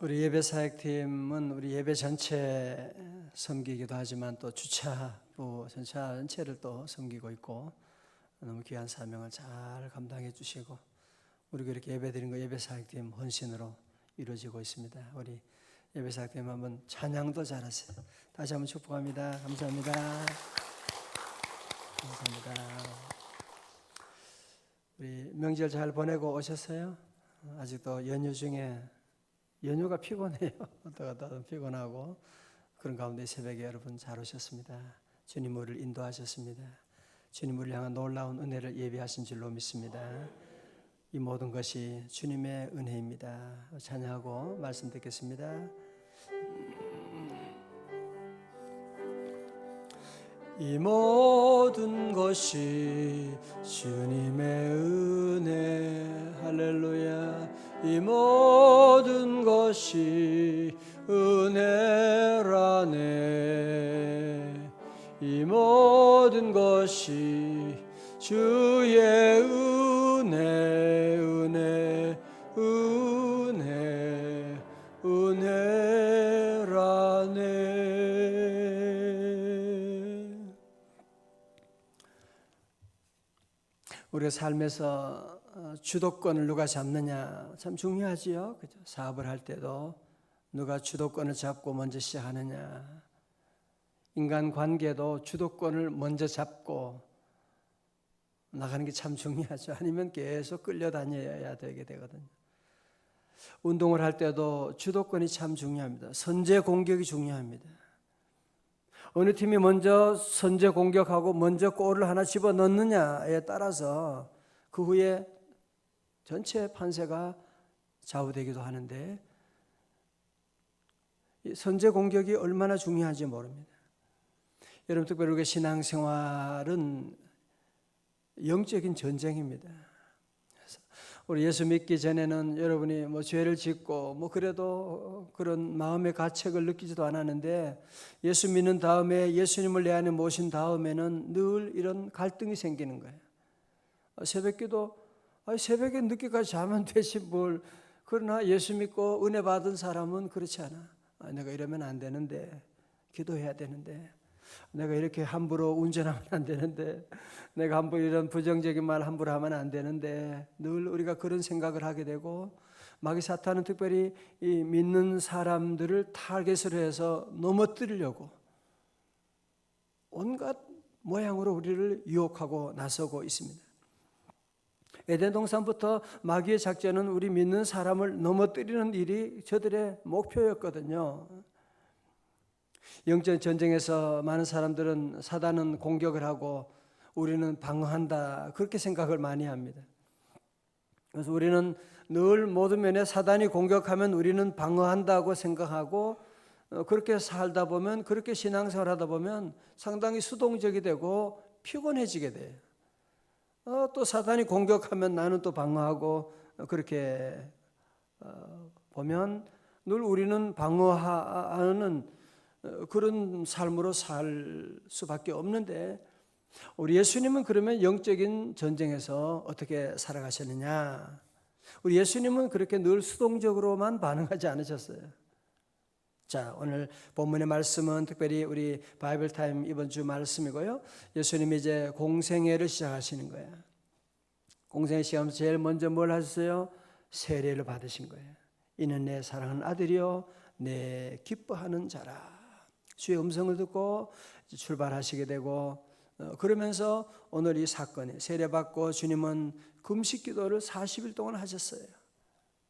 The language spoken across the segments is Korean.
우리 예배 사역팀은 우리 예배 전체 섬기기도 하지만 또 주차부 전체를 또 섬기고 있고 너무 귀한 사명을 잘 감당해 주시고 우리가 이렇게 예배 드린 거 예배 사역팀 헌신으로 이루어지고 있습니다. 우리 예배 사역팀 한번 찬양도 잘하세요. 다시 한번 축복합니다. 감사합니다. 감사합니다. 우리 명절 잘 보내고 오셨어요? 아직도 연휴 중에 연휴가 피곤해요. 어떠다 피곤하고 그런 가운데 새벽에 여러분 잘 오셨습니다. 주님 우리를 인도하셨습니다. 주님 우리를 향한 놀라운 은혜를 예비하신 줄로 믿습니다. 이 모든 것이 주님의 은혜입니다. 찬양하고 말씀 듣겠습니다. 이 모든 것이 주님의 은혜 할렐루야. 이 모든 것이 은혜라네. 이 모든 것이 주의 은혜 은혜라네. 우리의 삶에서 주도권을 누가 잡느냐 참 중요하지요. 그죠? 사업을 할 때도 누가 주도권을 잡고 먼저 시작하느냐, 인간 관계도 주도권을 먼저 잡고 나가는 게 참 중요하죠. 아니면 계속 끌려다녀야 되게 되거든요. 운동을 할 때도 주도권이 참 중요합니다. 선제 공격이 중요합니다. 어느 팀이 먼저 선제 공격하고 먼저 골을 하나 집어넣느냐에 따라서 그 후에 전체 판세가 좌우되기도 하는데 이 선제 공격이 얼마나 중요한지 모릅니다. 여러분 특별히 우리가 신앙생활은 영적인 전쟁입니다. 우리 예수 믿기 전에는 여러분이 뭐 죄를 짓고 뭐 그래도 그런 마음의 가책을 느끼지도 않았는데 예수 믿는 다음에 예수님을 내 안에 모신 다음에는 늘 이런 갈등이 생기는 거예요. 새벽기도 새벽에 늦게까지 자면 되지 뭘. 그러나 예수 믿고 은혜 받은 사람은 그렇지 않아. 내가 이러면 안 되는데, 기도해야 되는데, 내가 이렇게 함부로 운전하면 안 되는데, 내가 함부로 이런 부정적인 말 함부로 하면 안 되는데, 늘 우리가 그런 생각을 하게 되고 마귀 사탄은 특별히 이 믿는 사람들을 타겟으로 해서 넘어뜨리려고 온갖 모양으로 우리를 유혹하고 나서고 있습니다. 에덴 동산부터 마귀의 작전은 우리 믿는 사람을 넘어뜨리는 일이 저들의 목표였거든요. 영적 전쟁에서 많은 사람들은 사단은 공격을 하고 우리는 방어한다 그렇게 생각을 많이 합니다. 그래서 우리는 늘 모든 면에 사단이 공격하면 우리는 방어한다고 생각하고 그렇게 살다 보면 그렇게 신앙생활하다 보면 상당히 수동적이 되고 피곤해지게 돼요. 또 사단이 공격하면 나는 또 방어하고 그렇게 보면 늘 우리는 방어하는 그런 삶으로 살 수밖에 없는데 우리 예수님은 그러면 영적인 전쟁에서 어떻게 살아가셨느냐? 우리 예수님은 그렇게 늘 수동적으로만 반응하지 않으셨어요. 자, 오늘 본문의 말씀은 특별히 우리 바이블 타임 이번 주 말씀이고요. 예수님이 이제 공생애를 시작하시는 거예요. 공생애 시작하면서 제일 먼저 뭘 하셨어요? 세례를 받으신 거예요. 이는 내 사랑하는 아들이요 내 기뻐하는 자라. 주의 음성을 듣고 출발하시게 되고 그러면서 오늘 이 사건이 세례받고 주님은 금식 기도를 40일 동안 하셨어요.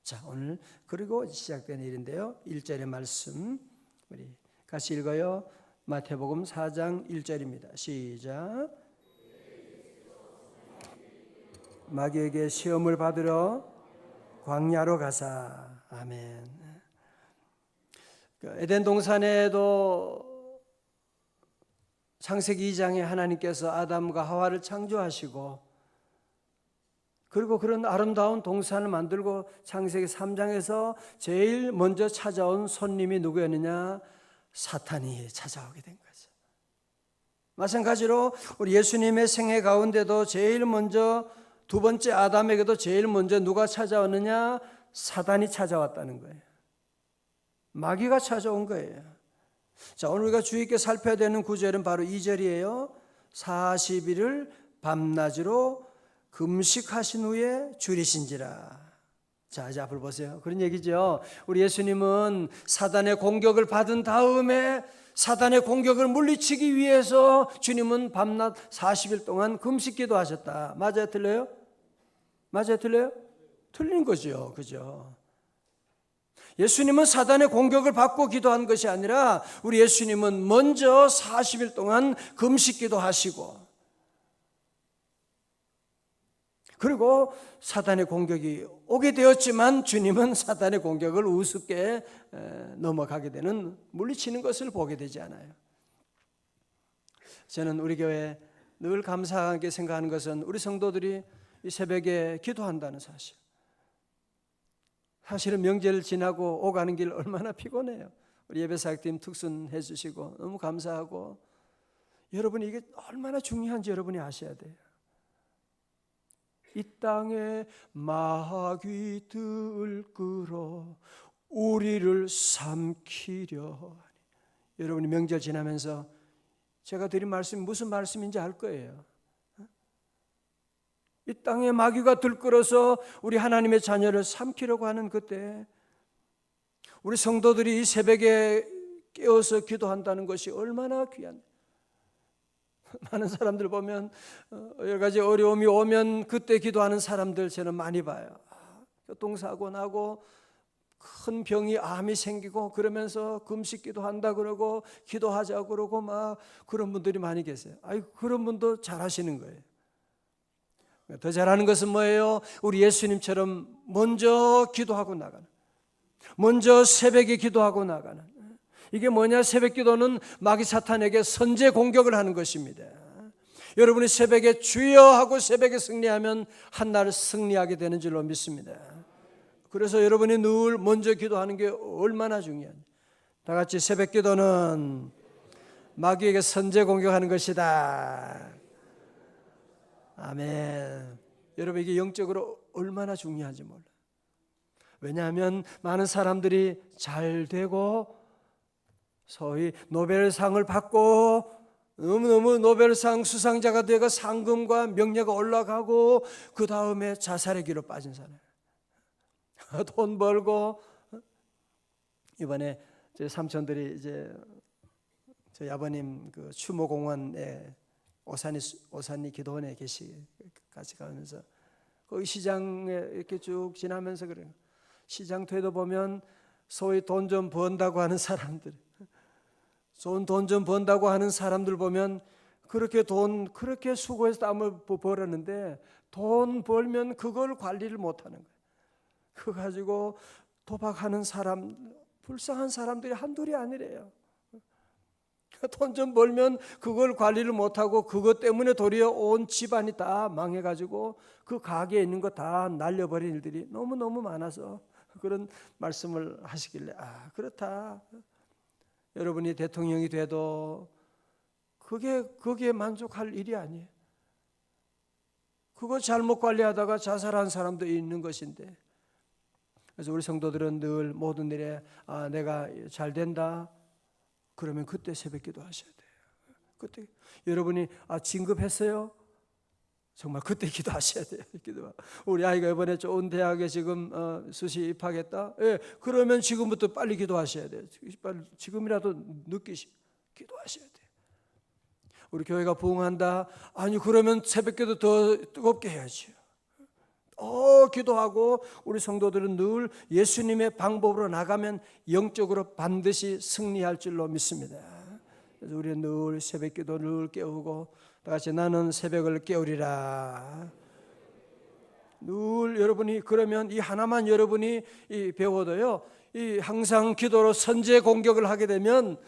자, 오늘 그리고 시작된 일인데요. 1절의 말씀 우리 같이 읽어요. 마태복음 4장 1절입니다. 시작. 마귀에게 시험을 받으러 광야로 가사. 아멘. 에덴 동산에도 창세기 2장에 하나님께서 아담과 하와를 창조하시고 그리고 그런 아름다운 동산을 만들고 창세기 3장에서 제일 먼저 찾아온 손님이 누구였느냐? 사탄이 찾아오게 된 거죠. 마찬가지로 우리 예수님의 생애 가운데도 제일 먼저 두 번째 아담에게도 제일 먼저 누가 찾아왔느냐? 사단이 찾아왔다는 거예요. 마귀가 찾아온 거예요. 자, 오늘 우리가 주의 있게 살펴야 되는 구절은 바로 2절이에요. 40일을 밤낮으로 금식하신 후에 줄이신지라. 자, 이제 앞을 보세요. 그런 얘기죠. 우리 예수님은 사단의 공격을 받은 다음에 사단의 공격을 물리치기 위해서 주님은 밤낮 40일 동안 금식기도 하셨다. 맞아요? 틀려요? 맞아요? 틀려요? 틀린 거죠. 그죠? 예수님은 사단의 공격을 받고 기도한 것이 아니라 우리 예수님은 먼저 40일 동안 금식기도 하시고, 그리고 사단의 공격이 오게 되었지만 주님은 사단의 공격을 우습게 넘어가게 되는, 물리치는 것을 보게 되지 않아요. 저는 우리 교회 늘 감사하게 생각하는 것은 우리 성도들이 이 새벽에 기도한다는 사실. 사실은 명절 지나고 오가는 길 얼마나 피곤해요. 우리 예배사역팀 특순해 주시고 너무 감사하고, 여러분이 이게 얼마나 중요한지 여러분이 아셔야 돼요. 이 땅에 마귀들 끌어 우리를 삼키려 하니. 여러분이 명절 지나면서 제가 드린 말씀이 무슨 말씀인지 알 거예요. 이 땅에 마귀가 들끓어서 우리 하나님의 자녀를 삼키려고 하는 그때 우리 성도들이 이 새벽에 깨어서 기도한다는 것이 얼마나 귀한. 많은 사람들 보면 여러 가지 어려움이 오면 그때 기도하는 사람들 저는 많이 봐요. 교통사고 나고 큰 병이 암이 생기고 그러면서 금식기도 한다 그러고 기도하자 그러고 막 그런 분들이 많이 계세요. 그런 분도 잘하시는 거예요. 더 잘하는 것은 뭐예요? 우리 예수님처럼 먼저 기도하고 나가는, 먼저 새벽에 기도하고 나가는. 이게 뭐냐? 새벽 기도는 마귀 사탄에게 선제 공격을 하는 것입니다. 여러분이 새벽에 주여 하고 새벽에 승리하면 한날 승리하게 되는 줄로 믿습니다. 그래서 여러분이 늘 먼저 기도하는 게 얼마나 중요한지. 다 같이 새벽 기도는 마귀에게 선제 공격하는 것이다. 아멘. 여러분 이게 영적으로 얼마나 중요한지 몰라요. 왜냐하면 많은 사람들이 잘 되고 소위 노벨상을 받고 너무너무 노벨상 수상자가 되고 상금과 명예가 올라가고 그 다음에 자살의 길로 빠진 사람. 돈 벌고. 이번에 제 삼촌들이 이제 저희 아버님 그 추모공원에 오산리 기도원에 같이 가면서 거기 시장에 이렇게 쭉 지나면서 그래요. 시장 뒤에도 보면 소위 돈 좀 번다고 하는 사람들, 좋은 돈 좀 번다고 하는 사람들 보면 그렇게 수고해서 땀을 벌었는데 돈 벌면 그걸 관리를 못하는 거예요. 그거 가지고 도박하는 사람, 불쌍한 사람들이 한둘이 아니래요. 돈 좀 벌면 그걸 관리를 못하고 그것 때문에 도리어 온 집안이 다 망해가지고 그 가게에 있는 거 다 날려버린 일들이 너무너무 많아서 그런 말씀을 하시길래 그렇다. 여러분이 대통령이 돼도 거기에 만족할 일이 아니에요. 그거 잘못 관리하다가 자살한 사람도 있는 것인데. 그래서 우리 성도들은 늘 모든 일에 내가 잘 된다. 그러면 그때 새벽 기도 하셔야 돼요. 그때 여러분이 진급했어요? 정말 그때 기도하셔야 돼요. 우리 아이가 이번에 좋은 대학에 지금 수시 입학했다. 그러면 지금부터 빨리 기도하셔야 돼요. 빨리 지금이라도 늦게 기도하셔야 돼요. 우리 교회가 부흥한다. 그러면 새벽기도 더 뜨겁게 해야죠. 기도하고 우리 성도들은 늘 예수님의 방법으로 나가면 영적으로 반드시 승리할 줄로 믿습니다. 그래서 우리는 늘 새벽기도 늘 깨우고 다 같이 나는 새벽을 깨우리라. 늘 여러분이 그러면 이 하나만 여러분이 배워도요, 이 항상 기도로 선제 공격을 하게 되면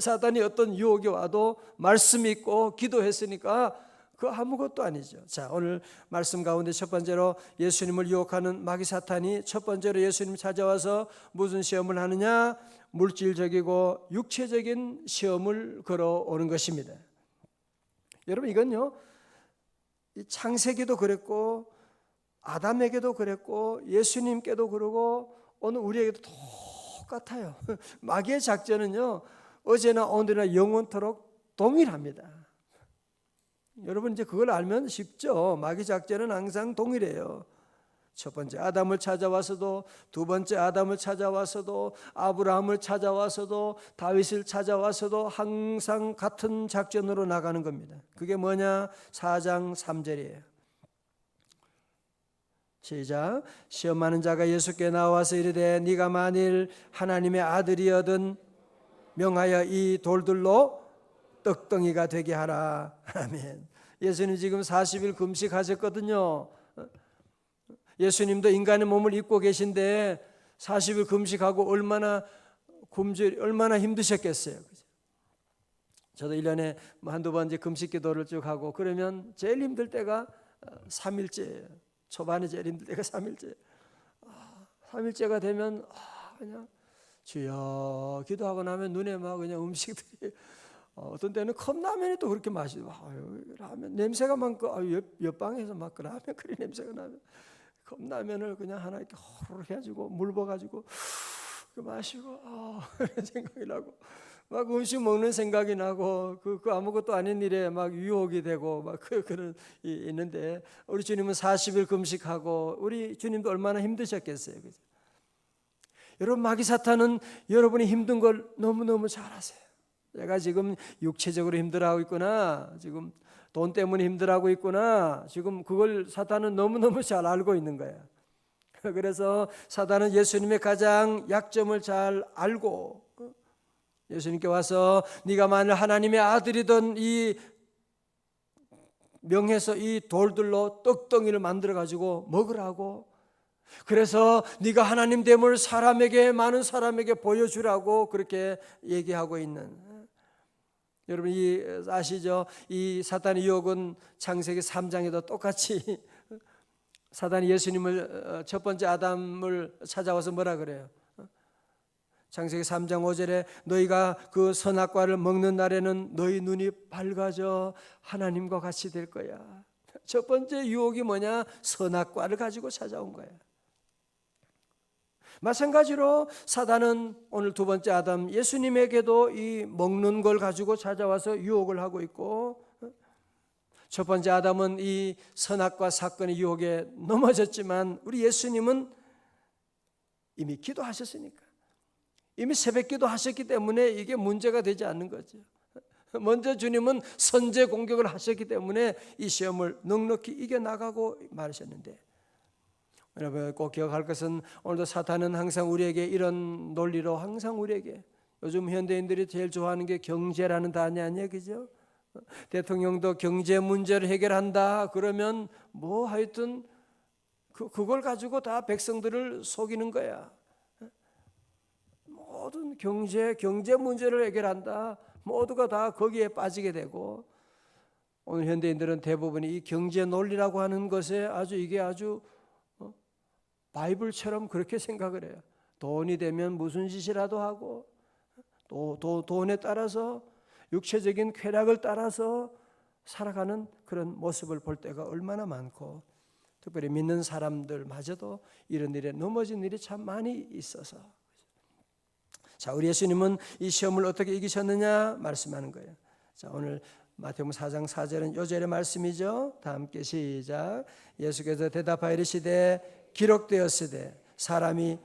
사단이 어떤 유혹이 와도 말씀 있고 기도했으니까 그 아무것도 아니죠. 자, 오늘 말씀 가운데 첫 번째로 예수님을 유혹하는 마귀 사탄이 첫 번째로 예수님 찾아와서 무슨 시험을 하느냐? 물질적이고 육체적인 시험을 걸어오는 것입니다. 여러분 이건요, 창세기도 그랬고 아담에게도 그랬고 예수님께도 그러고 오늘 우리에게도 똑같아요. 마귀의 작전은요, 어제나 오늘이나 영원토록 동일합니다. 여러분 이제 그걸 알면 쉽죠. 마귀 작전은 항상 동일해요. 첫 번째 아담을 찾아와서도, 두 번째 아담을 찾아와서도, 아브라함을 찾아와서도, 다윗을 찾아와서도 항상 같은 작전으로 나가는 겁니다. 그게 뭐냐? 4장 3절이에요. 시작. 시험하는 자가 예수께 나와서 이르되 네가 만일 하나님의 아들이거든 명하여 이 돌들로 떡덩이가 되게 하라. 아멘. 예수님 지금 40일 금식하셨거든요. 예수님도 인간의 몸을 입고 계신데 40일 금식하고 얼마나 힘드셨겠어요. 저도 1년에 한두 번 이제 금식 기도를 쭉 하고 그러면 제일 힘들 때가 3일째예요. 초반에 제일 힘들 때가 3일째. 3일째가 되면 그냥 주여 기도하고 나면 눈에 막 그냥 음식들이 어떤 때는 컵라면이 또 그렇게 맛있어. 라면 냄새가 많고 옆방에서 막 그 라면 끓인 냄새가 나면 컵라면을 그냥 하나 이렇게 호로록 해가지고 물 부어가지고 마시고 생각이 나고 막 음식 먹는 생각이 나고 그 아무것도 아닌 일에 막 유혹이 되고 막 그런 있는데 우리 주님은 40일 금식하고 우리 주님도 얼마나 힘드셨겠어요, 그죠? 여러분 마귀 사탄은 여러분이 힘든 걸 너무너무 잘 아세요. 내가 지금 육체적으로 힘들어하고 있구나, 지금 돈 때문에 힘들어하고 있구나, 지금 그걸 사탄은 너무너무 잘 알고 있는 거예요. 그래서 사탄은 예수님의 가장 약점을 잘 알고 예수님께 와서 네가 만일 하나님의 아들이던 이 명해서 이 돌들로 떡덩이를 만들어 가지고 먹으라고, 그래서 네가 하나님 됨을 많은 사람에게 보여주라고 그렇게 얘기하고 있는, 여러분 아시죠? 이 사탄의 유혹은 창세기 3장에도 똑같이 사탄이 예수님을 첫 번째 아담을 찾아와서 뭐라 그래요? 창세기 3장 5절에 너희가 그 선악과를 먹는 날에는 너희 눈이 밝아져 하나님과 같이 될 거야. 첫 번째 유혹이 뭐냐? 선악과를 가지고 찾아온 거야. 마찬가지로 사단은 오늘 두 번째 아담 예수님에게도 이 먹는 걸 가지고 찾아와서 유혹을 하고 있고, 첫 번째 아담은 이 선악과 사건의 유혹에 넘어졌지만 우리 예수님은 이미 기도하셨으니까, 이미 새벽 기도하셨기 때문에 이게 문제가 되지 않는 거죠. 먼저 주님은 선제 공격을 하셨기 때문에 이 시험을 넉넉히 이겨나가고 말하셨는데, 여러분 꼭 기억할 것은 오늘도 사탄은 항상 우리에게 이런 논리로 항상 우리에게, 요즘 현대인들이 제일 좋아하는 게 경제라는 단어 아니에요, 그죠? 대통령도 경제 문제를 해결한다 그러면 뭐 하여튼 그걸 가지고 다 백성들을 속이는 거야. 모든 경제 문제를 해결한다, 모두가 다 거기에 빠지게 되고, 오늘 현대인들은 대부분이 이 경제 논리라고 하는 것에 이게 아주 바이블처럼 그렇게 생각을 해요. 돈이 되면 무슨 짓이라도 하고, 또 돈에 따라서 육체적인 쾌락을 따라서 살아가는 그런 모습을 볼 때가 얼마나 많고, 특별히 믿는 사람들마저도 이런 일에 넘어진 일이 참 많이 있어서, 자, 우리 예수님은 이 시험을 어떻게 이기셨느냐 말씀하는 거예요. 자, 오늘 마태복음 4장 4절은 요절의 말씀이죠. 다 함께 시작. 예수께서 대답하여 이르시되 기록되었으되 사람이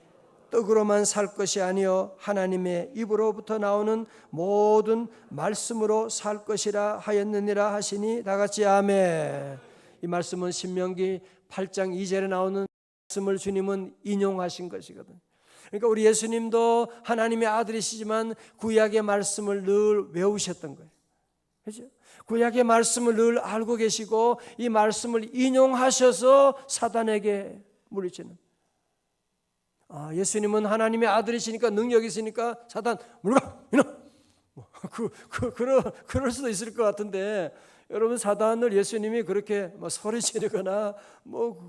떡으로만 살 것이 아니요 하나님의 입으로부터 나오는 모든 말씀으로 살 것이라 하였느니라 하시니 다 같이 아멘. 이 말씀은 신명기 8장 2절에 나오는 말씀을 주님은 인용하신 것이거든요. 그러니까 우리 예수님도 하나님의 아들이시지만 구약의 말씀을 늘 외우셨던 거예요. 그렇죠? 구약의 말씀을 늘 알고 계시고 이 말씀을 인용하셔서 사단에게 물리치는, 예수님은 하나님의 아들이시니까 능력이 있으니까 사단 물러가 이놈, 그럴 수도 있을 것 같은데, 여러분 사단을 예수님이 그렇게 소리 지르거나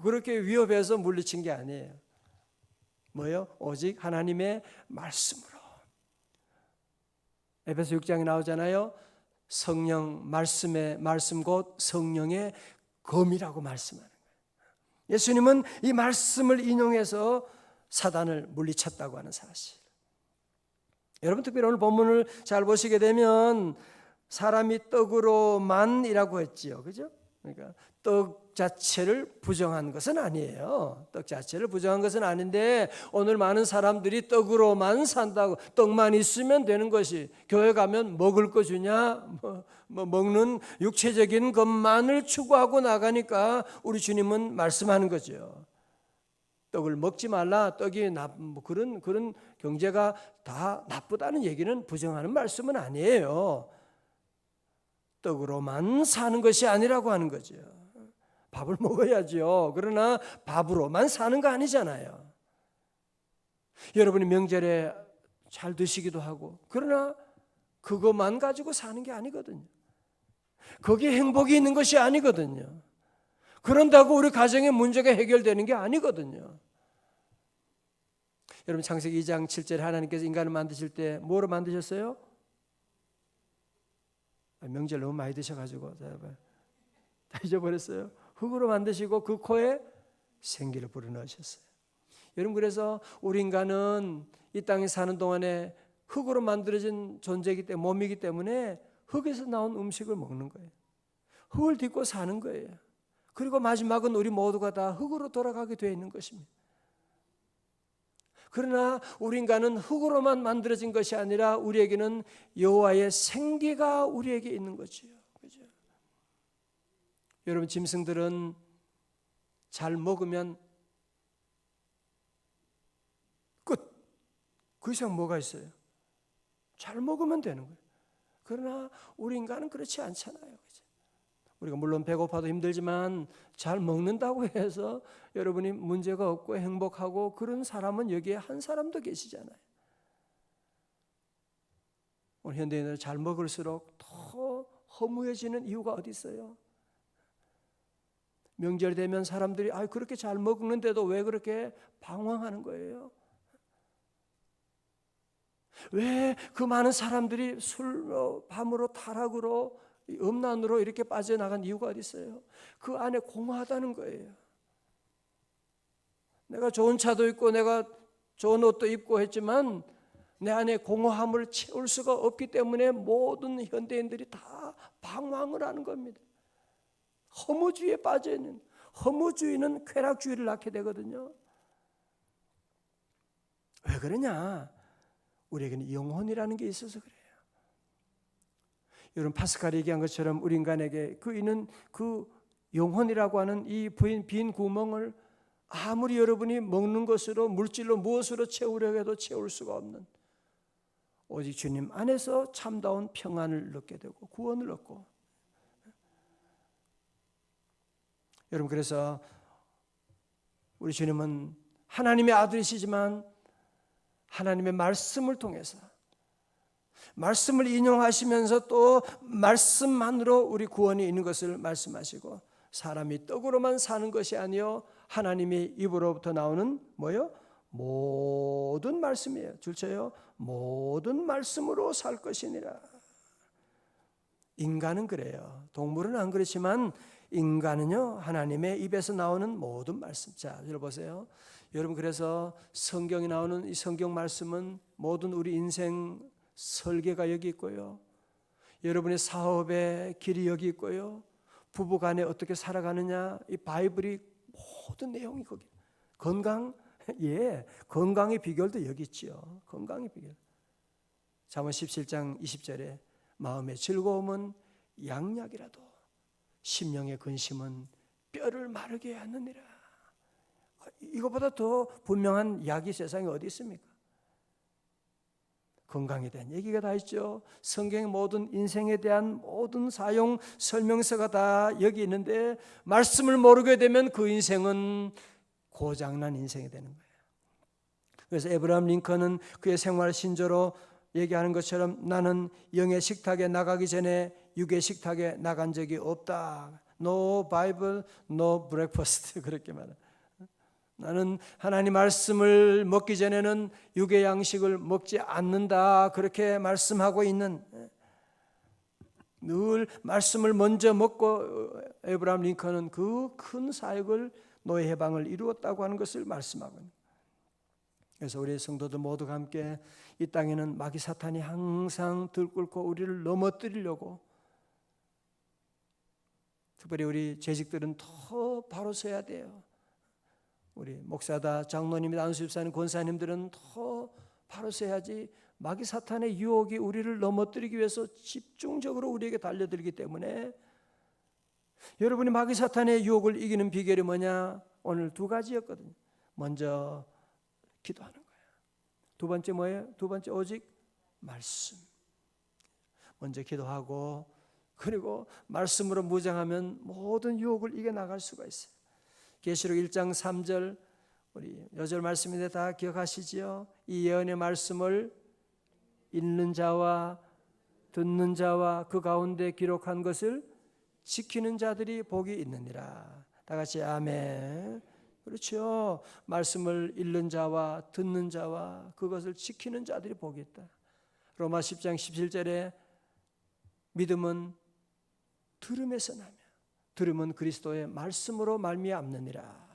그렇게 위협해서 물리친 게 아니에요. 뭐요? 오직 하나님의 말씀으로. 에베소 6장에 나오잖아요. 성령 말씀의 말씀 곧 성령의 검이라고 말씀하는 거예요. 예수님은 이 말씀을 인용해서 사단을 물리쳤다고 하는 사실. 여러분 특별히 오늘 본문을 잘 보시게 되면 사람이 떡으로만이라고 했지요. 그죠? 그러니까 떡 자체를 부정한 것은 아니에요. 떡 자체를 부정한 것은 아닌데 오늘 많은 사람들이 떡으로만 산다고, 떡만 있으면 되는 것이, 교회 가면 먹을 거 주냐, 먹는 육체적인 것만을 추구하고 나가니까 우리 주님은 말씀하는 거죠. 떡을 먹지 말라, 떡이 그런 경제가 다 나쁘다는 얘기는, 부정하는 말씀은 아니에요. 떡으로만 사는 것이 아니라고 하는 거죠. 밥을 먹어야죠. 그러나 밥으로만 사는 거 아니잖아요. 여러분이 명절에 잘 드시기도 하고, 그러나 그것만 가지고 사는 게 아니거든요. 거기에 행복이 있는 것이 아니거든요. 그런다고 우리 가정의 문제가 해결되는 게 아니거든요. 여러분 창세기 2장 7절에 하나님께서 인간을 만드실 때 뭐로 만드셨어요? 명절 너무 많이 드셔가지고 다 잊어버렸어요. 흙으로 만드시고 그 코에 생기를 불어넣으셨어요. 여러분 그래서 우리 인간은 이 땅에 사는 동안에 흙으로 만들어진 존재이기 때문에, 몸이기 때문에 흙에서 나온 음식을 먹는 거예요. 흙을 딛고 사는 거예요. 그리고 마지막은 우리 모두가 다 흙으로 돌아가게 되어 있는 것입니다. 그러나 우리 인간은 흙으로만 만들어진 것이 아니라 우리에게는 여호와의 생기가 우리에게 있는 거지요. 그죠? 여러분 짐승들은 잘 먹으면 끝. 그 이상 뭐가 있어요? 잘 먹으면 되는 거예요. 그러나 우리 인간은 그렇지 않잖아요. 그죠? 우리가 물론 배고파도 힘들지만 잘 먹는다고 해서 여러분이 문제가 없고 행복하고 그런 사람은 여기에 한 사람도 계시잖아요. 오늘 현대인들은 잘 먹을수록 더 허무해지는 이유가 어디 있어요? 명절이 되면 사람들이 그렇게 잘 먹는데도 왜 그렇게 방황하는 거예요? 왜 그 많은 사람들이 술로, 밤으로, 타락으로, 음란으로 이렇게 빠져나간 이유가 어디 있어요? 그 안에 공허하다는 거예요. 내가 좋은 차도 있고 내가 좋은 옷도 입고 했지만 내 안에 공허함을 채울 수가 없기 때문에 모든 현대인들이 다 방황을 하는 겁니다. 허무주의에 빠져있는, 허무주의는 쾌락주의를 낳게 되거든요. 왜 그러냐? 우리에게는 영혼이라는 게 있어서 그래요. 여러분 파스칼이 얘기한 것처럼 우리 인간에게 이는 그 영혼이라고 하는 이 빈 구멍을 아무리 여러분이 먹는 것으로, 물질로 무엇으로 채우려고 해도 채울 수가 없는, 오직 주님 안에서 참다운 평안을 얻게 되고 구원을 얻고. 여러분 그래서 우리 주님은 하나님의 아들이시지만 하나님의 말씀을 통해서, 말씀을 인용하시면서 또 말씀만으로 우리 구원이 있는 것을 말씀하시고, 사람이 떡으로만 사는 것이 아니요 하나님의 입으로부터 나오는 뭐요? 모든 말씀이에요. 줄쳐요. 모든 말씀으로 살 것이니라. 인간은 그래요. 동물은 안 그렇지만 인간은요 하나님의 입에서 나오는 모든 말씀. 자, 여러분 보세요. 여러분 그래서 성경에 나오는 이 성경 말씀은 모든 우리 인생 설계가 여기 있고요, 여러분의 사업의 길이 여기 있고요, 부부간에 어떻게 살아가느냐, 이 바이블이 모든 내용이 거기. 건강, 건강의 비결도 여기 있지요. 건강의 비결. 잠언 17장 20절에 마음의 즐거움은 양약이라도 심령의 근심은 뼈를 마르게 하느니라. 이것보다 더 분명한 약이 세상에 어디 있습니까? 건강에 대한 얘기가 다 있죠. 성경의 모든 인생에 대한 모든 사용 설명서가 다 여기 있는데 말씀을 모르게 되면 그 인생은 고장난 인생이 되는 거예요. 그래서 에브라함 링컨은 그의 생활 신조로 얘기하는 것처럼 나는 영의 식탁에 나가기 전에 육의 식탁에 나간 적이 없다. No Bible, no breakfast 그렇게 말해요. 나는 하나님 말씀을 먹기 전에는 육의 양식을 먹지 않는다 그렇게 말씀하고 있는, 늘 말씀을 먼저 먹고 에브라함 링컨은 그 큰 사역을, 노예 해방을 이루었다고 하는 것을 말씀하고 있는. 그래서 우리 성도들 모두가 함께 이 땅에는 마귀 사탄이 항상 들끓고 우리를 넘어뜨리려고, 특별히 우리 재직들은 더 바로 서야 돼요. 우리 목사다, 장로님이다, 안수집사님, 권사님들은 더 바로 서야지 마귀 사탄의 유혹이 우리를 넘어뜨리기 위해서 집중적으로 우리에게 달려들기 때문에, 여러분이 마귀 사탄의 유혹을 이기는 비결이 뭐냐? 오늘 두 가지였거든요. 먼저 기도하는 거예요. 두 번째 뭐예요? 두 번째 오직 말씀. 먼저 기도하고, 그리고 말씀으로 무장하면 모든 유혹을 이겨나갈 수가 있어요. 계시록 1장 3절 우리 여절 말씀인데 다 기억하시지요? 이 예언의 말씀을 읽는 자와 듣는 자와 그 가운데 기록한 것을 지키는 자들이 복이 있느니라. 다 같이 아멘. 그렇죠. 말씀을 읽는 자와 듣는 자와 그것을 지키는 자들이 복이 있다. 로마 10장 17절에 믿음은 들음에서 나며 들음은 그리스도의 말씀으로 말미암느니라.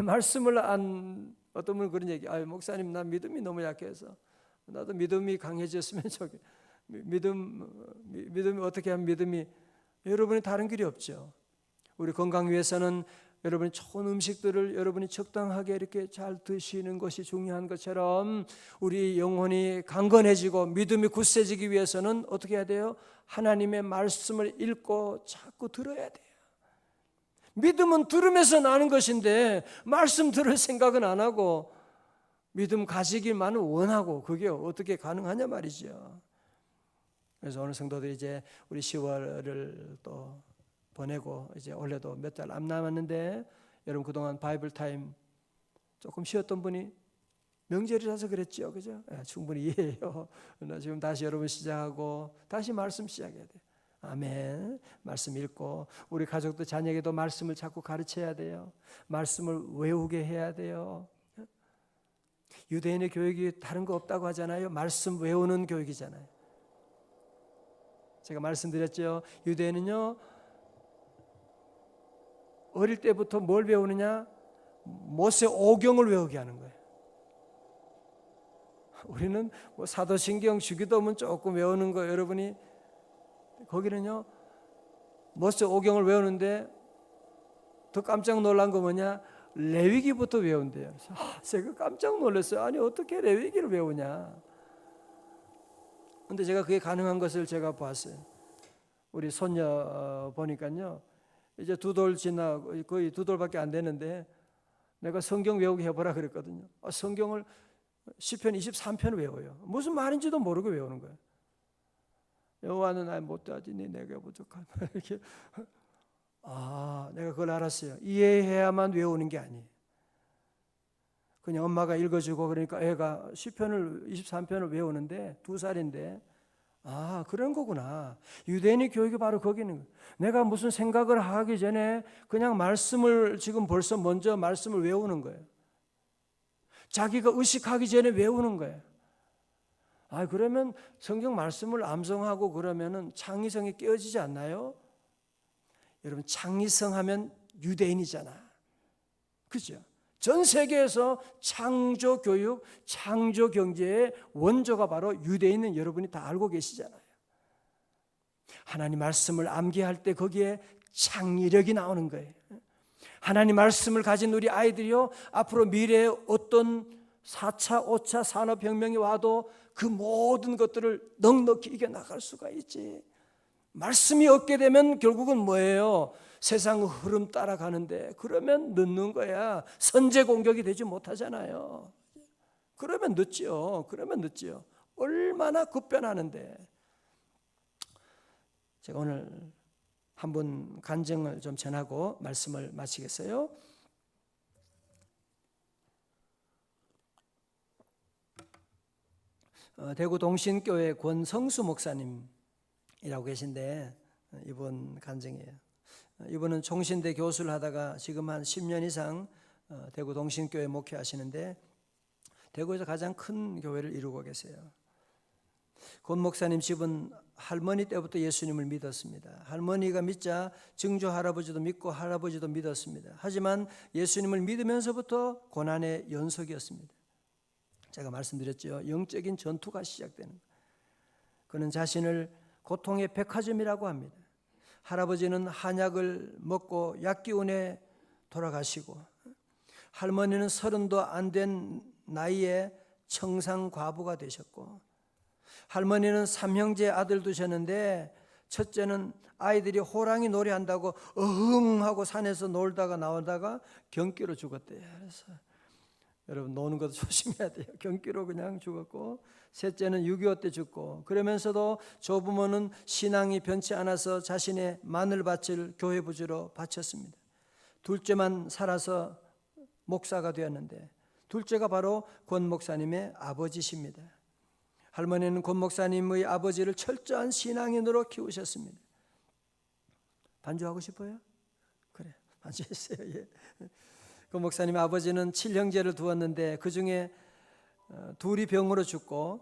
말씀을 안, 어떤 분은 그런 얘기, 목사님 나 믿음이 너무 약해서 나도 믿음이 강해졌으면 좋겠. 믿음이 어떻게 하면 믿음이, 여러분이 다른 길이 없죠. 우리 건강 위해서는 여러분이 좋은 음식들을 여러분이 적당하게 이렇게 잘 드시는 것이 중요한 것처럼, 우리 영혼이 강건해지고 믿음이 굳세지기 위해서는 어떻게 해야 돼요? 하나님의 말씀을 읽고 자꾸 들어야 돼요. 믿음은 들으면서 나는 것인데 말씀 들을 생각은 안 하고 믿음 가지기만은 원하고, 그게 어떻게 가능하냐 말이죠. 그래서 오늘 성도들이 이제 우리 10월을 또 보내고 이제 올해도 몇 달 안 남았는데, 여러분 그동안 바이블 타임 조금 쉬었던 분이 명절이라서 그랬죠, 그죠? 충분히 이해해요. 나 지금 다시 여러분 시작하고 다시 말씀 시작해야 돼요. 아멘. 말씀 읽고 우리 가족도 자녀에게도 말씀을 자꾸 가르쳐야 돼요. 말씀을 외우게 해야 돼요. 유대인의 교육이 다른 거 없다고 하잖아요. 말씀 외우는 교육이잖아요. 제가 말씀드렸죠. 유대인은요, 어릴 때부터 뭘 배우느냐? 모세 오경을 외우게 하는 거예요. 우리는 뭐 사도신경, 주기도문 조금 외우는 거, 여러분이 거기는요 모세 오경을 외우는데 더 깜짝 놀란 거 뭐냐? 레위기부터 외운대요. 제가 깜짝 놀랐어요. 아니 어떻게 레위기를 외우냐? 근데 제가 그게 가능한 것을 제가 봤어요. 우리 손녀 보니까요, 이제 2돌 지나 거의 2돌밖에 안 되는데 내가 성경 외우게 해보라 그랬거든요. 성경을 시편 23편을 외워요. 무슨 말인지도 모르고 외우는 거예요. 여호와는 나의 못되어지니 내가 부족하다. 이렇게. 내가 그걸 알았어요. 이해해야만 외우는 게 아니에요. 그냥 엄마가 읽어주고 그러니까 애가 시편을 23편을 외우는데 2살인데, 그런 거구나. 유대인의 교육이 바로 거기 있는 거예요. 내가 무슨 생각을 하기 전에 그냥 말씀을 지금 벌써 먼저 말씀을 외우는 거예요. 자기가 의식하기 전에 외우는 거예요. 그러면 성경 말씀을 암송하고 그러면은 창의성이 깨어지지 않나요? 여러분, 창의성 하면 유대인이잖아. 그죠? 전 세계에서 창조 교육, 창조 경제의 원조가 바로 유대인은 여러분이 다 알고 계시잖아요. 하나님 말씀을 암기할 때 거기에 창의력이 나오는 거예요. 하나님 말씀을 가진 우리 아이들이요, 앞으로 미래에 어떤 4차, 5차 산업혁명이 와도 그 모든 것들을 넉넉히 이겨나갈 수가 있지. 말씀이 없게 되면 결국은 뭐예요? 세상 흐름 따라가는데, 그러면 늦는 거야. 선제 공격이 되지 못하잖아요. 그러면 늦지요. 얼마나 급변하는데. 제가 오늘 한 분 간증을 좀 전하고 말씀을 마치겠어요. 대구 동신교회 권성수 목사님이라고 계신데, 이분 간증이에요. 이분은 총신대 교수를 하다가 지금 한 10년 이상 대구 동신교회 목회하시는데, 대구에서 가장 큰 교회를 이루고 계세요. 권 목사님 집은 할머니 때부터 예수님을 믿었습니다. 할머니가 믿자 증조 할아버지도 믿고 할아버지도 믿었습니다. 하지만 예수님을 믿으면서부터 고난의 연속이었습니다. 제가 말씀드렸죠. 영적인 전투가 시작되는. 그는 자신을 고통의 백화점이라고 합니다. 할아버지는 한약을 먹고 약기운에 돌아가시고, 할머니는 30도 안 된 나이에 청상과부가 되셨고, 할머니는 3형제 아들 두셨는데 첫째는 아이들이 호랑이 노래한다고 어흥 하고 산에서 놀다가 나오다가 경기로 죽었대요. 그래서 여러분 노는 것도 조심해야 돼요. 경기로 그냥 죽었고, 셋째는 6.25 때 죽고, 그러면서도 조부모는 신앙이 변치 않아서 자신의 마늘밭을 교회 부지로 바쳤습니다. 둘째만 살아서 목사가 되었는데, 둘째가 바로 권 목사님의 아버지십니다. 할머니는 권 목사님의 아버지를 철저한 신앙인으로 키우셨습니다. 반주하고 싶어요? 그래, 반주했어요. 예. 권 목사님의 아버지는 7형제를 두었는데 그 중에 둘이 병으로 죽고,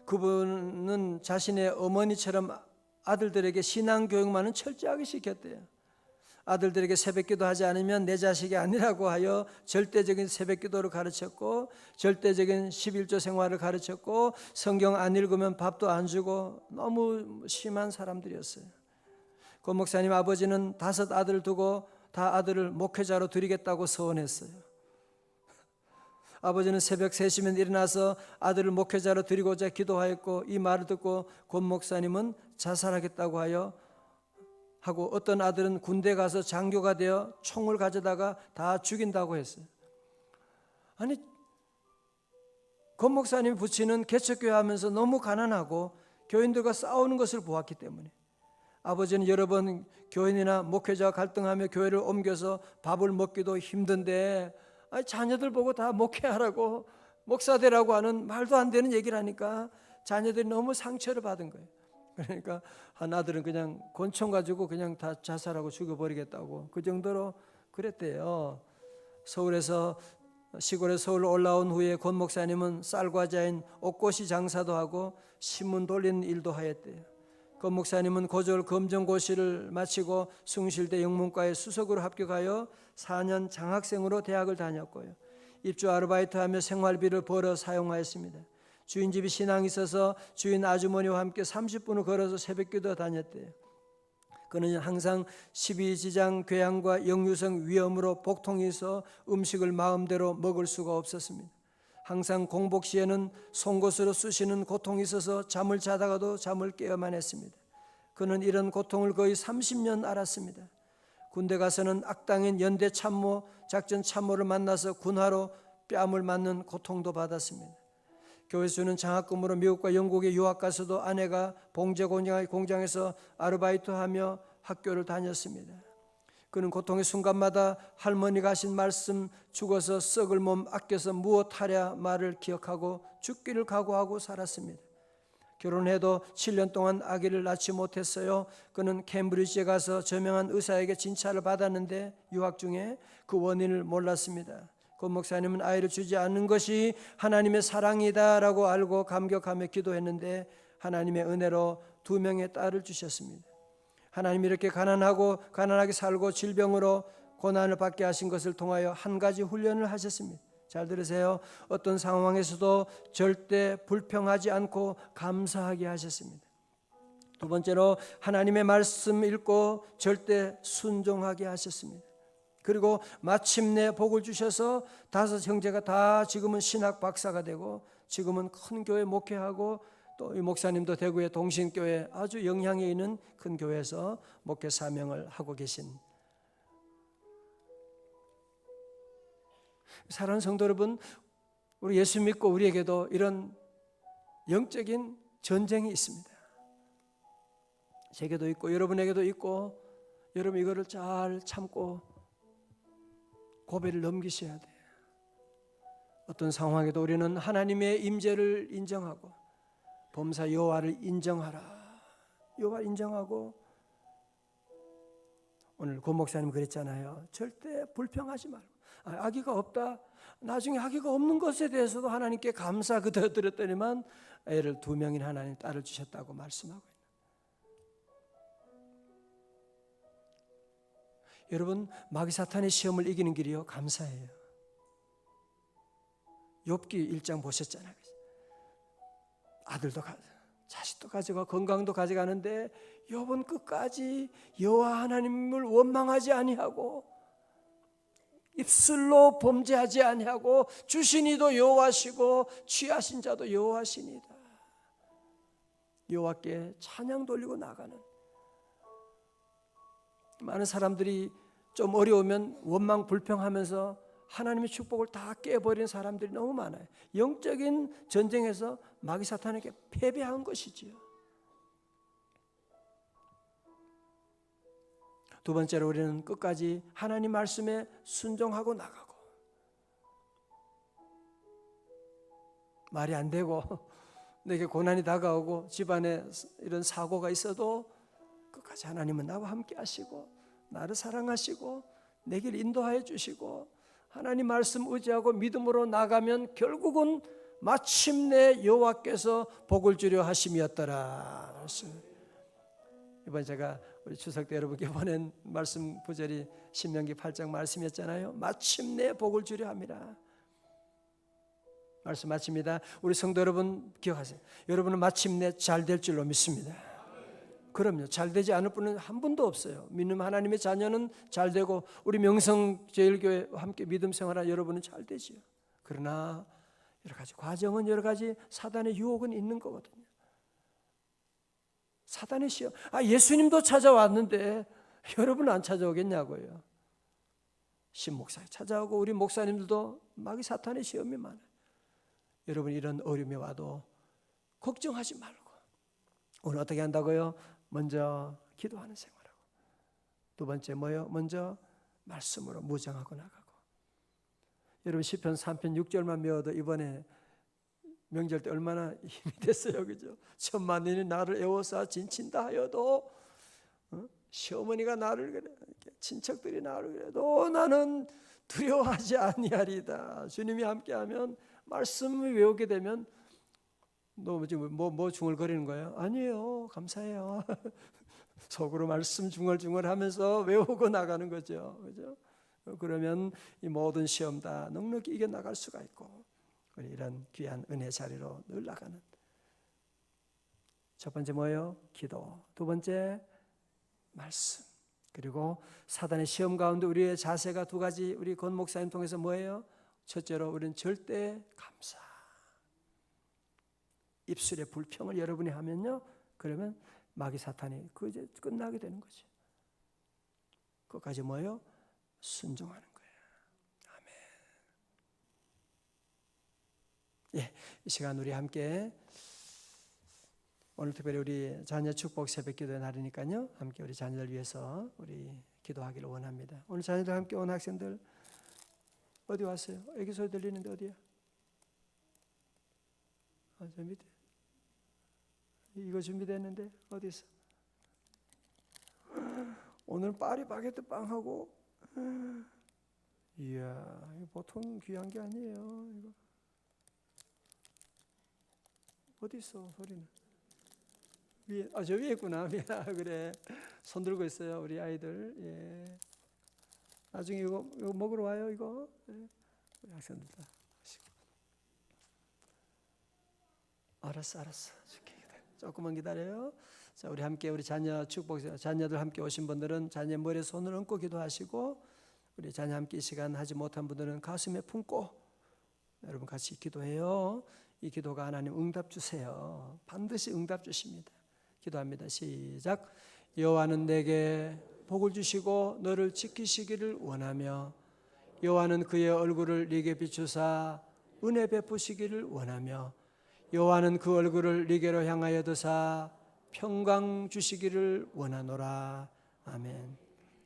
그분은 자신의 어머니처럼 아들들에게 신앙교육만은 철저하게 시켰대요. 아들들에게 새벽기도 하지 않으면 내 자식이 아니라고 하여 절대적인 새벽기도를 가르쳤고, 절대적인 11조 생활을 가르쳤고, 성경 안 읽으면 밥도 안 주고, 너무 심한 사람들이었어요. 권 목사님 아버지는 5 아들을 두고 다 아들을 목회자로 드리겠다고 서원했어요. 아버지는 새벽 3시면 일어나서 아들을 목회자로 드리고자 기도하였고, 이 말을 듣고 권 목사님은 자살하겠다고 하고, 어떤 아들은 군대 가서 장교가 되어 총을 가져다가 다 죽인다고 했어요. 아니, 권 목사님이 부치는 개척교회 하면서 너무 가난하고 교인들과 싸우는 것을 보았기 때문에, 아버지는 여러 번 교인이나 목회자와 갈등하며 교회를 옮겨서 밥을 먹기도 힘든데, 아니, 자녀들 보고 다 목회하라고, 목사되라고 하는 말도 안 되는 얘기를 하니까 자녀들이 너무 상처를 받은 거예요. 그러니까 한 아들은 그냥 권총 가지고 그냥 다 자살하고 죽여버리겠다고, 그 정도로 그랬대요. 시골에 서울로 올라온 후에 권 목사님은 쌀과자인 옥고시 장사도 하고 신문 돌리는 일도 하였대요. 권 목사님은 고졸 검정고시를 마치고 숭실대 영문과에 수석으로 합격하여 4년 장학생으로 대학을 다녔고요. 입주 아르바이트하며 생활비를 벌어 사용하였습니다. 주인집이 신앙이 있어서 주인 아주머니와 함께 30분을 걸어서 새벽기도 다녔대요. 그는 항상 12지장 궤양과 역류성 위염으로 복통이 있어 음식을 마음대로 먹을 수가 없었습니다. 항상 공복 시에는 송곳으로 쑤시는 고통이 있어서 잠을 자다가도 잠을 깨어만 했습니다. 그는 이런 고통을 거의 30년 알았습니다. 군대 가서는 악당인 연대 참모, 작전 참모를 만나서 군화로 뺨을 맞는 고통도 받았습니다. 교회에서 주는 장학금으로 미국과 영국에 유학 가서도 아내가 봉제 공장에서 아르바이트하며 학교를 다녔습니다. 그는 고통의 순간마다 할머니가 하신 말씀, 죽어서 썩을 몸 아껴서 무엇하랴 말을 기억하고 죽기를 각오하고 살았습니다. 결혼해도 7년 동안 아기를 낳지 못했어요. 그는 캠브리지에 가서 저명한 의사에게 진찰을 받았는데 유학 중에 그 원인을 몰랐습니다. 권 목사님은 아이를 주지 않는 것이 하나님의 사랑이다라고 알고 감격하며 기도했는데, 하나님의 은혜로 2명의 딸을 주셨습니다. 하나님이 이렇게 가난하게 살고 질병으로 고난을 받게 하신 것을 통하여 한 가지 훈련을 하셨습니다. 잘 들으세요. 어떤 상황에서도 절대 불평하지 않고 감사하게 하셨습니다. 2번째로 하나님의 말씀 읽고 절대 순종하게 하셨습니다. 그리고 마침내 복을 주셔서 5 형제가 다 지금은 신학 박사가 되고, 지금은 큰 교회 목회하고, 또 이 목사님도 대구의 동신교회 아주 영향이 있는 큰 교회에서 목회 사명을 하고 계신, 사랑하는 성도 여러분, 우리 예수 믿고 우리에게도 이런 영적인 전쟁이 있습니다. 제게도 있고 여러분에게도 있고, 여러분 이거를 잘 참고 고배를 넘기셔야 돼요. 어떤 상황에도 우리는 하나님의 임재를 인정하고, 범사 여호와를 인정하라. 여호와를 인정하고, 오늘 권 목사님 그랬잖아요. 절대 불평하지 말고, 아기가 없다, 나중에 아기가 없는 것에 대해서도 하나님께 감사 그대로 드렸더니만 애를 2명인 하나님 딸을 주셨다고 말씀하고 있는. 여러분, 마귀 사탄의 시험을 이기는 길이요, 감사해요. 욥기 1장 보셨잖아요. 아들도 자식도 가져가 건강도 가져가는데 욥은 끝까지 여호와 하나님을 원망하지 아니하고 입술로 범죄하지 아니하고 주신 이도 여호와시고 취하신 자도 여호와시니다. 여호와께 찬양 돌리고 나가는. 많은 사람들이 좀 어려우면 원망 불평하면서 하나님의 축복을 다 깨버리는 사람들이 너무 많아요. 영적인 전쟁에서 마귀 사탄에게 패배한 것이지요. 두 번째로 우리는 끝까지 하나님 말씀에 순종하고 나가고, 말이 안 되고 내게 고난이 다가오고 집안에 이런 사고가 있어도 끝까지 하나님은 나와 함께 하시고 나를 사랑하시고 내게 인도하여 주시고 하나님 말씀 의지하고 믿음으로 나가면 결국은 마침내 여호와께서 복을 주려 하심이었더라. 이번 제가 우리 추석 때 여러분께 보낸 말씀 구절이 신명기 8장 말씀이었잖아요. 마침내 복을 주려 함이라. 말씀 마칩니다. 우리 성도 여러분 기억하세요. 여러분은 마침내 잘 될 줄로 믿습니다. 그럼요. 잘 되지 않을 분은 한 분도 없어요. 믿는 하나님의 자녀는 잘 되고 우리 명성제일교회와 함께 믿음 생활한 여러분은 잘 되지요. 그러나 여러 가지 과정은 여러 가지 사단의 유혹은 있는 거거든요. 사단의 시험. 예수님도 찾아왔는데 여러분은 안 찾아오겠냐고요. 신목사 찾아오고 우리 목사님들도 마귀 사탄의 시험이 많아요. 여러분 이런 어려움이 와도 걱정하지 말고 오늘 어떻게 한다고요? 먼저 기도하는 생활하고, 두 번째 뭐요? 먼저 말씀으로 무장하고 나가고. 여러분 시편 3편 6절만 배워도 이번에 명절 때 얼마나 힘이 됐어요, 그죠? 천만인이 나를 애워싸 진친다 하여도 시어머니가 나를 그래, 친척들이 나를 그래도 나는 두려워하지 아니하리다. 주님이 함께하면 말씀을 외우게 되면 너 지금 뭐 중얼거리는 거예요? 아니에요, 감사해요. 속으로 말씀 중얼중얼하면서 외우고 나가는 거죠, 그죠? 그러면 이 모든 시험 다 넉넉히 이겨 나갈 수가 있고 우리 이런 귀한 은혜 자리로 늘 나가는. 첫 번째 뭐예요? 기도. 두 번째 말씀. 그리고 사단의 시험 가운데 우리의 자세가 두 가지 우리 권 목사님 통해서 뭐예요? 첫째로 우리는 절대 감사. 입술의 불평을 여러분이 하면요, 그러면 마귀 사탄이 그 이제 끝나게 되는 거죠. 그것까지 뭐예요? 순종하는 거예요. 아멘. 예, 이 시간 우리 함께 오늘 특별히 우리 자녀 축복 새벽 기도의 날이니까요, 함께 우리 자녀들 위해서 우리 기도하기를 원합니다. 오늘 자녀들 함께 온 학생들 어디 왔어요? 애기 소리 들리는데 어디야? 저 밑에. 이거 준비됐는데 어디 있어? 오늘 파리바게뜨 빵하고, 이야, 이거 보통 귀한 게 아니에요. 이거 어디 있어? 소리는 위에. 저 위에 있구나. 그래, 손 들고 있어요 우리 아이들. 예. 나중에 이거 먹으러 와요. 이거. 예. 우리 학생들 다. 알았어. 줄게. 조금만 기다려요. 자, 우리 함께 우리 자녀 축복, 자녀들 함께 오신 분들은 자녀 머리에 손을 얹고 기도하시고, 우리 자녀 함께 이 시간 하지 못한 분들은 가슴에 품고 여러분 같이 기도해요. 이 기도가 하나님 응답 주세요. 반드시 응답 주십니다. 기도합니다. 시작. 여호와는 내게 복을 주시고 너를 지키시기를 원하며, 여호와는 그의 얼굴을 네게 비추사 은혜 베푸시기를 원하며, 여호와는 그 얼굴을 네게로 향하여 드사 평강 주시기를 원하노라. 아멘.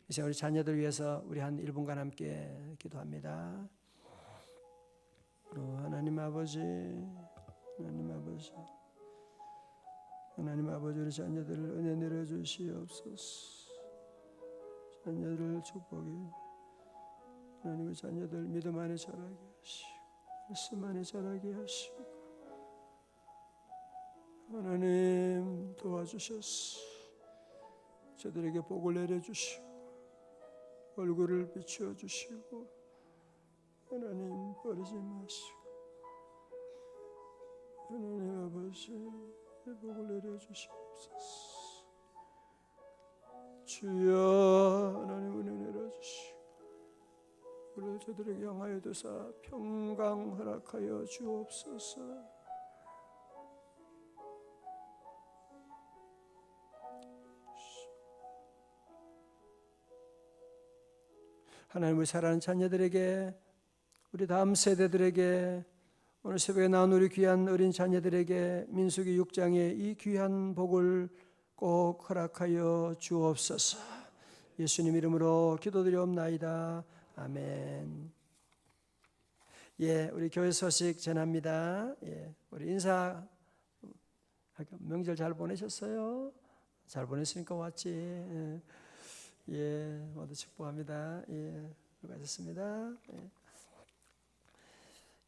이제 우리 자녀들 위해서 우리 한 1분간 함께 기도합니다. 하나님 아버지, 우리 자녀들을 은혜 내려주시옵소서. 자녀들을 축복해 하나님의 자녀들 믿음 안에 자라게 하시고 말씀 안에 자라게 하시고 하나님 도와주셔서 저들에게 복을 내려주시고 얼굴을 비추어 주시고 하나님 버리지 마시고 하나님 아버지 복을 내려주시옵소서. 주여 하나님 은혜 내려주시고 우리 저들에게 향하여 두사 평강 허락하여 주옵소서. 하나님 우리 사랑하는 자녀들에게 우리 다음 세대들에게 오늘 새벽에 나온 우리 귀한 어린 자녀들에게 민수기 6장의 이 귀한 복을 꼭 허락하여 주옵소서. 예수님 이름으로 기도드리옵나이다. 아멘. 예, 우리 교회 소식 전합니다. 예, 우리 인사 명절 잘 보내셨어요? 잘 보냈으니까 왔지. 예, 모두 축복합니다. 예, 수고하셨습니다.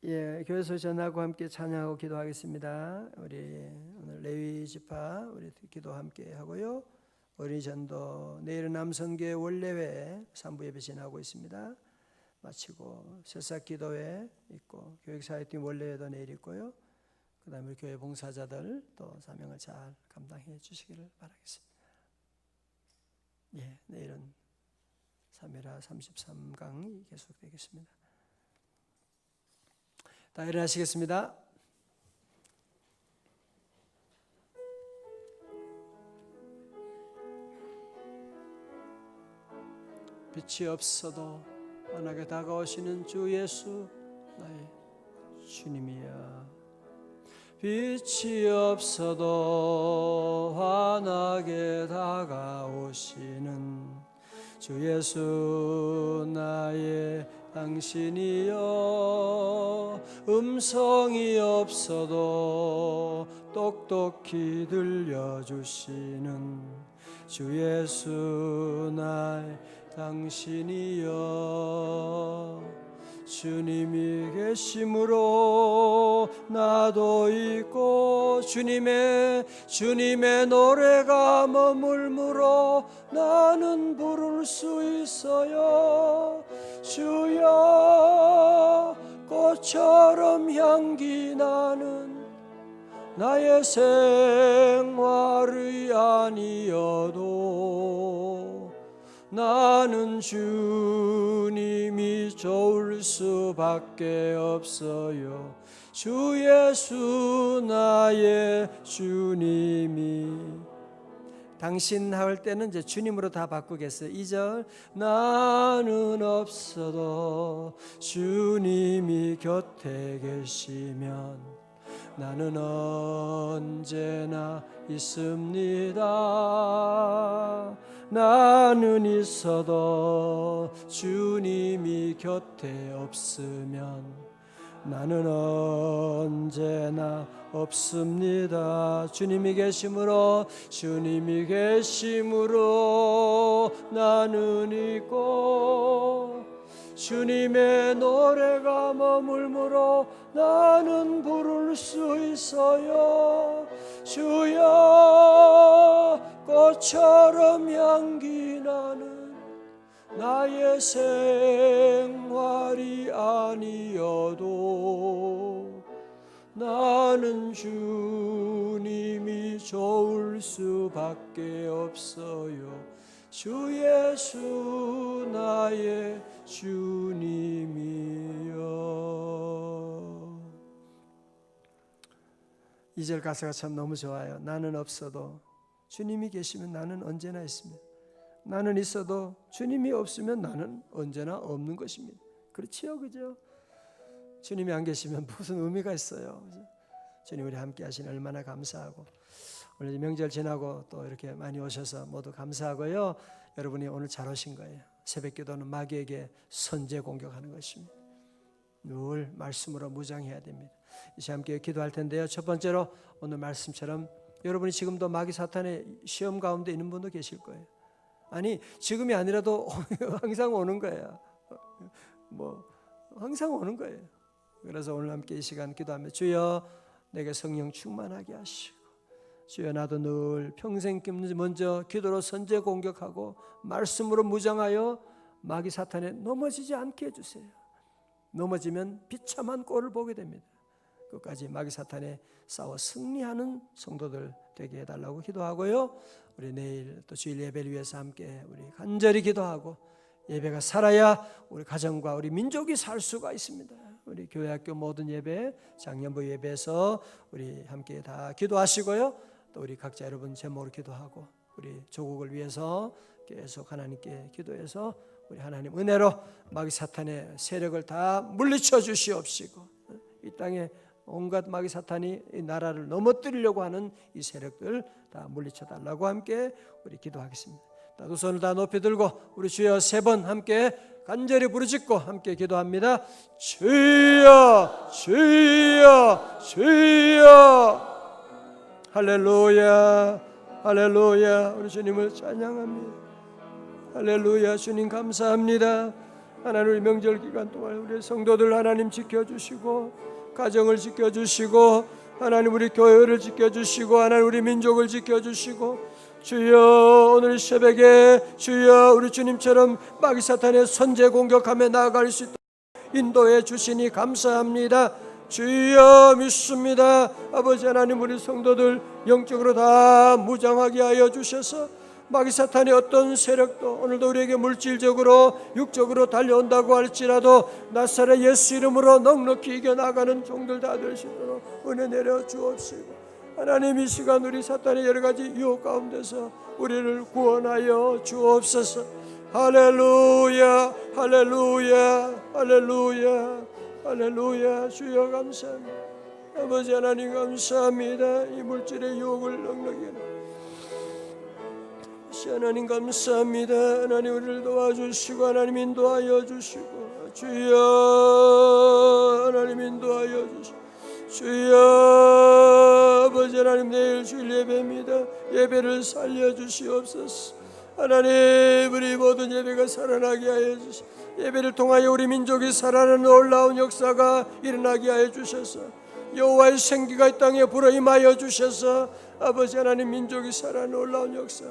예, 교회 소식 전하고 함께 찬양하고 기도하겠습니다. 우리 오늘 레위 지파 우리 기도 함께 하고요. 어린이 전도 내일은 남선교회 원례회 3부 예배 진행하고 있습니다. 마치고 새싹 기도회 있고 교육사회팀 원례회도 내일 있고요. 그 다음에 교회 봉사자들 또 사명을 잘 감당해 주시기를 바라겠습니다. 예, 내일은 3회라 33강이 계속되겠습니다. 다 일어나시겠습니다. 빛이 없어도 환하게 다가오시는 주 예수 나의 주님이야. 빛이 없어도 환하게 다가오시는 주 예수 나의 당신이여. 음성이 없어도 똑똑히 들려주시는 주 예수 나의 당신이여. 주님이 계심으로 나도 있고 주님의 노래가 머물므로 나는 부를 수 있어요. 주여 꽃처럼 향기 나는 나의 생활의 아니어도 나는 주님이 좋을 수밖에 없어요. 주 예수 나의 주님이. 당신 할 때는 이제 주님으로 다 바꾸겠어요. 2절 나는 없어도 주님이 곁에 계시면 나는 언제나 있습니다. 나는 있어도 주님이 곁에 없으면 나는 언제나 없습니다. 주님이 계심으로 나는 있고 주님의 노래가 머물므로 나는 부를 수 있어요. 주여 꽃처럼 향기 나는 나의 생활이 아니어도 나는 주님이 좋을 수밖에 없어요. 주 예수 나의 주님이여. 2절 가사가 참 너무 좋아요. 나는 없어도 주님이 계시면 나는 언제나 있습니다. 나는 있어도 주님이 없으면 나는 언제나 없는 것입니다. 그렇지요, 그죠? 주님이 안 계시면 무슨 의미가 있어요? 그죠? 주님 우리 함께 하시니 얼마나 감사하고 오늘 명절 지나고 또 이렇게 많이 오셔서 모두 감사하고요. 여러분이 오늘 잘 오신 거예요. 새벽기도는 마귀에게 선제 공격하는 것입니다. 늘 말씀으로 무장해야 됩니다. 이제 함께 기도할 텐데요. 첫 번째로 오늘 말씀처럼 여러분이 지금도 마귀 사탄의 시험 가운데 있는 분도 계실 거예요. 아니 지금이 아니라도 항상 오는 거예요. 항상 오는 거예요. 그래서 오늘 함께 이 시간 기도하며 주여 내게 성령 충만하게 하시고 주여 나도 늘 평생 먼저 기도로 선제 공격하고 말씀으로 무장하여 마귀 사탄에 넘어지지 않게 해주세요. 넘어지면 비참한 꼴을 보게 됩니다. 끝까지 마귀 사탄에 싸워 승리하는 성도들 되게 해달라고 기도하고요. 우리 내일 또 주일 예배를 위해서 함께 우리 간절히 기도하고 예배가 살아야 우리 가정과 우리 민족이 살 수가 있습니다. 우리 교회 학교 모든 예배, 장년부 예배에서 우리 함께 다 기도하시고요. 또 우리 각자 여러분 제목으로 기도하고 우리 조국을 위해서 계속 하나님께 기도해서 우리 하나님 은혜로 마귀 사탄의 세력을 다 물리쳐 주시옵시고 이 땅에 온갖 마귀 사탄이 이 나라를 넘어뜨리려고 하는 이 세력들 다 물리쳐 달라고 함께 우리 기도하겠습니다. 두 손을 다 높이 들고 우리 주여 3번 함께 간절히 부르짖고 함께 기도합니다. 주여 주여 주여. 할렐루야 할렐루야. 우리 주님을 찬양합니다. 할렐루야. 주님 감사합니다. 하나님 우리 명절 기간 동안 우리 성도들 하나님 지켜주시고 가정을 지켜주시고 하나님 우리 교회를 지켜주시고 하나님 우리 민족을 지켜주시고 주여 오늘 새벽에 주여 우리 주님처럼 마귀 사탄의 선제 공격하며 나아갈 수 있도록 인도해 주시니 감사합니다. 주여 믿습니다. 아버지 하나님 우리 성도들 영적으로 다 무장하게 하여 주셔서 마귀 사탄의 어떤 세력도 오늘도 우리에게 물질적으로 육적으로 달려온다고 할지라도 나사렛 예수 이름으로 넉넉히 이겨나가는 종들 다 될 수 있도록 은혜 내려 주옵시고 하나님 이 시간 우리 사탄의 여러 가지 유혹 가운데서 우리를 구원하여 주옵소서. 할렐루야 할렐루야 할렐루야 할렐루야. 주여 감사합니다. 아버지 하나님 감사합니다. 이 물질의 유혹을 넉넉히 하나님 감사합니다. 하나님 우리를 도와주시고 하나님 인도하여 주시고 주여 하나님 인도하여 주시고 주여 아버지 하나님 내일 주일 예배입니다. 예배를 살려주시옵소서. 하나님 우리 모든 예배가 살아나게 하여 주시고 예배를 통하여 우리 민족이 살아나는 놀라운 역사가 일어나게 하여 주셔서 여호와의 생기가 이 땅에 불어임하여 주셔서 아버지 하나님 민족이 살아나는 놀라운 역사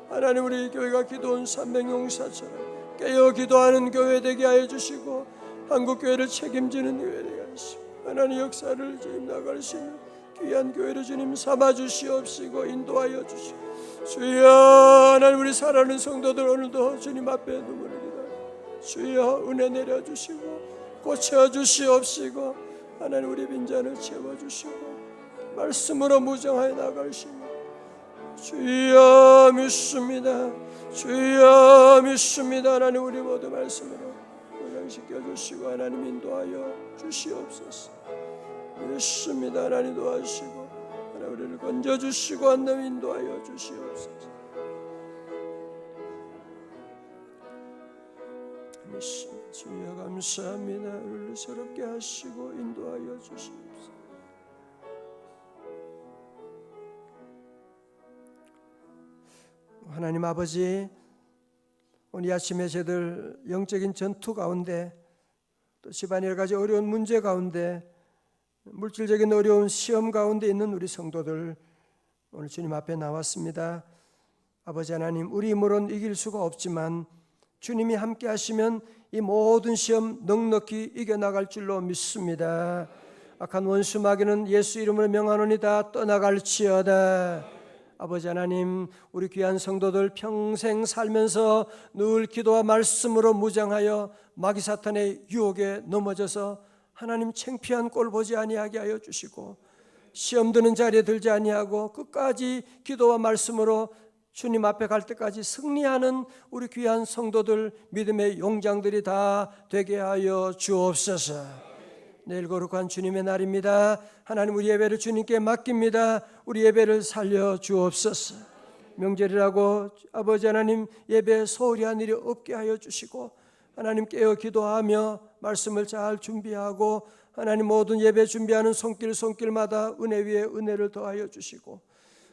하나님 우리 교회가 기도원 300용사처럼 깨어 기도하는 교회 되게 하여 주시고 한국교회를 책임지는 교회 되게 하시고 하나님 역사를 주님 나갈 수 있는 귀한 교회를 주님 삼아 주시옵시고 인도하여 주시고 주여 하나님 우리 살아가는 성도들 오늘도 주님 앞에 눈물을 기다 주여 은혜 내려주시고 고쳐주시옵시고 하나님 우리 빈잔을 채워주시고 말씀으로 무장하여 나가시고 주여 믿습니다. 주여 믿습니다. 하나님 우리 모두 말씀으로 무장시켜 주시고 하나님 인도하여 주시옵소서. 믿습니다. 하나님 도와주시고 하나님 우리를 건져주시고 하나님 인도하여 주시옵소서. 믿습니다. 주여 감사합니다. 우리를 새롭게 하시고 인도하여 주시옵소서. 하나님 아버지 오늘 아침에 저희들 영적인 전투 가운데 또 집안의 여러 가지 어려운 문제 가운데 물질적인 어려운 시험 가운데 있는 우리 성도들 오늘 주님 앞에 나왔습니다. 아버지 하나님 우리 힘으로는 이길 수가 없지만 주님이 함께 하시면 이 모든 시험 넉넉히 이겨나갈 줄로 믿습니다. 악한 원수 마귀는 예수 이름으로 명하노니 다 떠나갈지어다. 아버지 하나님 우리 귀한 성도들 평생 살면서 늘 기도와 말씀으로 무장하여 마귀 사탄의 유혹에 넘어져서 하나님 창피한 꼴 보지 아니하게 하여 주시고 시험 드는 자리에 들지 아니하고 끝까지 기도와 말씀으로 주님 앞에 갈 때까지 승리하는 우리 귀한 성도들 믿음의 용장들이 다 되게 하여 주옵소서. 내일 거룩한 주님의 날입니다. 하나님 우리 예배를 주님께 맡깁니다. 우리 예배를 살려 주옵소서. 명절이라고 아버지 하나님 예배 소홀히 한 일이 없게 하여 주시고 하나님 깨어 기도하며 말씀을 잘 준비하고 하나님 모든 예배 준비하는 손길마다 은혜 위에 은혜를 더하여 주시고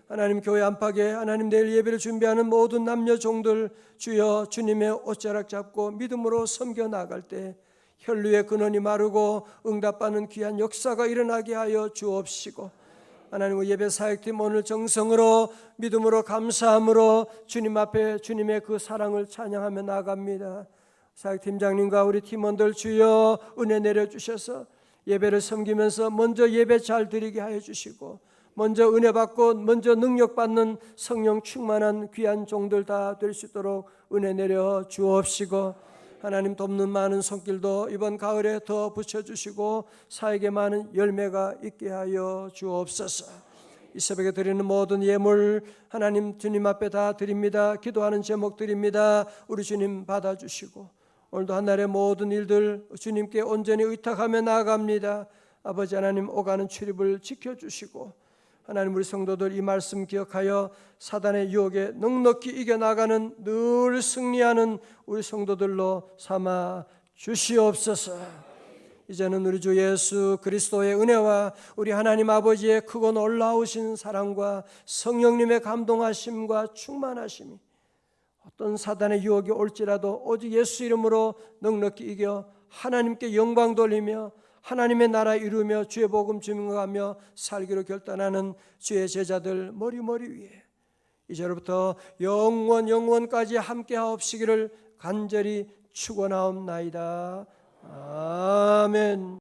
하나님 교회 안팎에 하나님 내일 예배를 준비하는 모든 남녀 종들 주여 주님의 옷자락 잡고 믿음으로 섬겨 나갈 때 혈류의 근원이 마르고 응답받는 귀한 역사가 일어나게 하여 주옵시고 하나님 예배 사역팀 오늘 정성으로 믿음으로 감사함으로 주님 앞에 주님의 그 사랑을 찬양하며 나아갑니다. 사역팀장님과 우리 팀원들 주여 은혜 내려주셔서 예배를 섬기면서 먼저 예배 잘 드리게 하여 주시고 먼저 은혜 받고 먼저 능력 받는 성령 충만한 귀한 종들 다 될 수 있도록 은혜 내려 주옵시고 하나님 돕는 많은 손길도 이번 가을에 더 붙여주시고 사역에 많은 열매가 있게 하여 주옵소서. 이 새벽에 드리는 모든 예물 하나님 주님 앞에 다 드립니다. 기도하는 제목 드립니다. 우리 주님 받아주시고 오늘도 한날의 모든 일들 주님께 온전히 의탁하며 나아갑니다. 아버지 하나님 오가는 출입을 지켜주시고 하나님 우리 성도들 이 말씀 기억하여 사단의 유혹에 넉넉히 이겨나가는 늘 승리하는 우리 성도들로 삼아 주시옵소서. 이제는 우리 주 예수 그리스도의 은혜와 우리 하나님 아버지의 크고 놀라우신 사랑과 성령님의 감동하심과 충만하심이 어떤 사단의 유혹이 올지라도 오직 예수 이름으로 넉넉히 이겨 하나님께 영광 돌리며 하나님의 나라 이루며 주의 복음 증거하며 살기로 결단하는 주의 제자들 머리머리 위에 이제로부터 영원까지 함께하옵시기를 간절히 축원하옵나이다. 아멘.